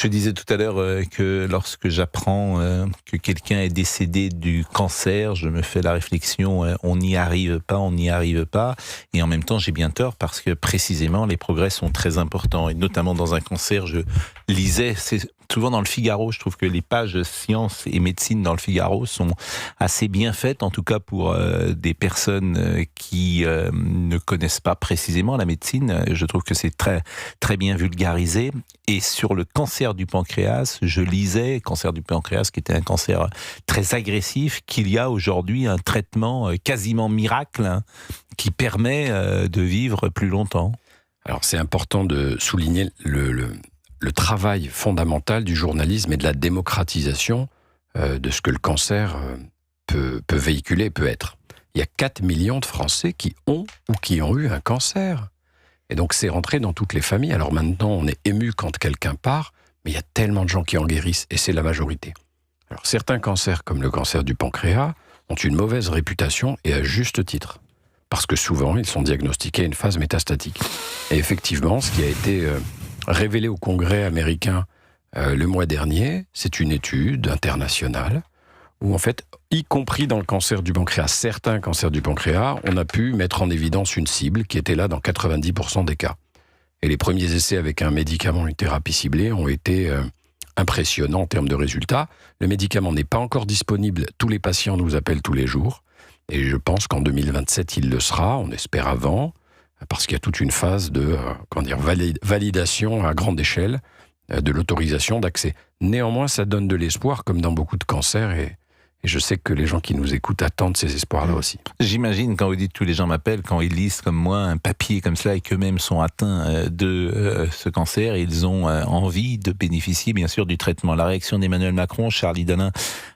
Je disais tout à l'heure que lorsque j'apprends que quelqu'un est décédé du cancer, je me fais la réflexion, on n'y arrive pas, on n'y arrive pas. Et en même temps, j'ai bien tort parce que précisément, les progrès sont très importants. Et notamment dans un cancer, je lisais, c'est souvent dans le Figaro, je trouve que les pages sciences et médecine dans le Figaro sont assez bien faites, en tout cas pour des personnes qui ne connaissent pas précisément la médecine. Je trouve que c'est très, très bien vulgarisé. Et sur le cancer du pancréas, je lisais, cancer du pancréas qui était un cancer très agressif, qu'il y a aujourd'hui un traitement quasiment miracle qui permet de vivre plus longtemps. Alors c'est important de souligner le travail fondamental du journalisme et de la démocratisation de ce que le cancer peut véhiculer, peut être. Il y a 4 millions de Français qui ont ou qui ont eu un cancer. Et donc c'est rentré dans toutes les familles. Alors maintenant, on est ému quand quelqu'un part, mais il y a tellement de gens qui en guérissent, et c'est la majorité. Alors certains cancers, comme le cancer du pancréas, ont une mauvaise réputation, et à juste titre. Parce que souvent, ils sont diagnostiqués à une phase métastatique. Et effectivement, ce qui a été révélé au Congrès américain le mois dernier, c'est une étude internationale où en fait, y compris dans le cancer du pancréas, certains cancers du pancréas, on a pu mettre en évidence une cible qui était là dans 90% des cas. Et les premiers essais avec un médicament, une thérapie ciblée, ont été impressionnants en termes de résultats. Le médicament n'est pas encore disponible, tous les patients nous appellent tous les jours, et je pense qu'en 2027, il le sera, on espère avant, parce qu'il y a toute une phase de validation à grande échelle de l'autorisation d'accès. Néanmoins, ça donne de l'espoir, comme dans beaucoup de cancers, et je sais que les gens qui nous écoutent attendent ces espoirs-là aussi. J'imagine, quand vous dites tous les gens m'appellent, quand ils lisent comme moi un papier comme cela et qu'eux-mêmes sont atteints de ce cancer, ils ont envie de bénéficier bien sûr du traitement. La réaction d'Emmanuel Macron, Charlie Dalin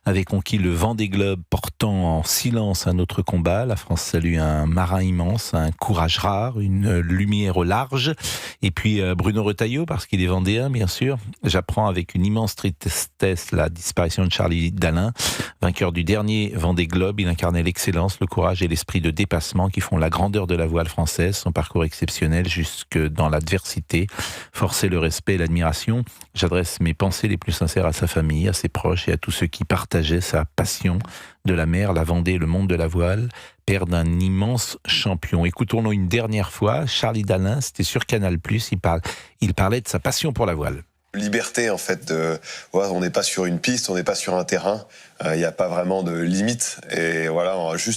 avait conquis le Vendée Globe portant en silence un autre combat. La France salue un marin immense, un courage rare, une lumière au large. Et puis Bruno Retailleau, parce qu'il est vendéen bien sûr. J'apprends avec une immense tristesse la disparition de Charlie Dalin. Vainqueur du dernier Vendée Globe, il incarnait l'excellence, le courage et l'esprit de dépassement qui font la grandeur de la voile française. Son parcours exceptionnel jusque dans l'adversité forçait le respect et l'admiration. J'adresse mes pensées les plus sincères à sa famille, à ses proches et à tous ceux qui partageaient sa passion de la mer, la Vendée, le monde de la voile, père d'un immense champion. Écoutons-le une dernière fois. Charlie Dalin, c'était sur Canal+, il parlait de sa passion pour la voile. Liberté en fait, voilà, on n'est pas sur une piste, on n'est pas sur un terrain, il n'y a pas vraiment de limite, et voilà, je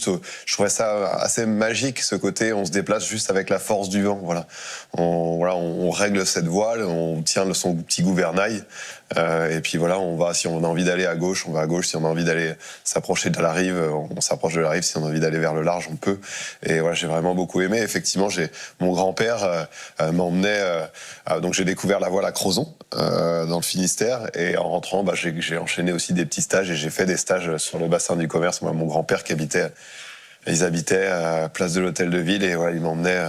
trouvais ça assez magique, ce côté, on se déplace juste avec la force du vent, on règle cette voile, on tient son petit gouvernail, et puis voilà, on va, si on a envie d'aller à gauche, on va à gauche, si on a envie d'aller s'approcher de la rive, on s'approche de la rive, si on a envie d'aller vers le large, on peut, et voilà, j'ai vraiment beaucoup aimé. Effectivement, mon grand-père m'emmenait, donc j'ai découvert la voile à Crozon, dans le Finistère, et en rentrant, j'ai enchaîné aussi des petits stages, et j'ai fait des stages sur le bassin du commerce. Moi, mon grand-père ils habitaient à Place de l'Hôtel de Ville, et voilà, il m'emmenait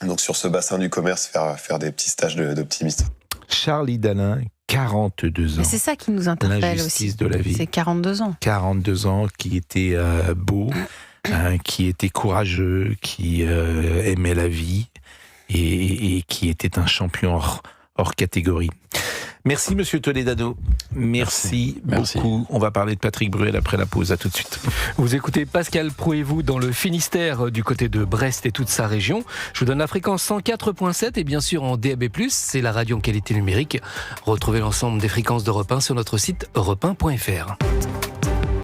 donc sur ce bassin du commerce faire des petits stages d'optimiste. Charlie Dalin, 42 ans. Mais c'est ça qui nous interpelle L'injustice aussi. de la vie. C'est 42 ans. 42 ans, qui était beau, qui était courageux, qui aimait la vie et qui était un champion hors catégorie. Merci Monsieur Toledano. Merci beaucoup. On va parler de Patrick Bruel après la pause. À tout de suite. Vous écoutez Pascal Praud et vous dans le Finistère, du côté de Brest et toute sa région. Je vous donne la fréquence 104.7 et bien sûr en DAB+, c'est la radio en qualité numérique. Retrouvez l'ensemble des fréquences d'Europe 1 sur notre site europe1.fr.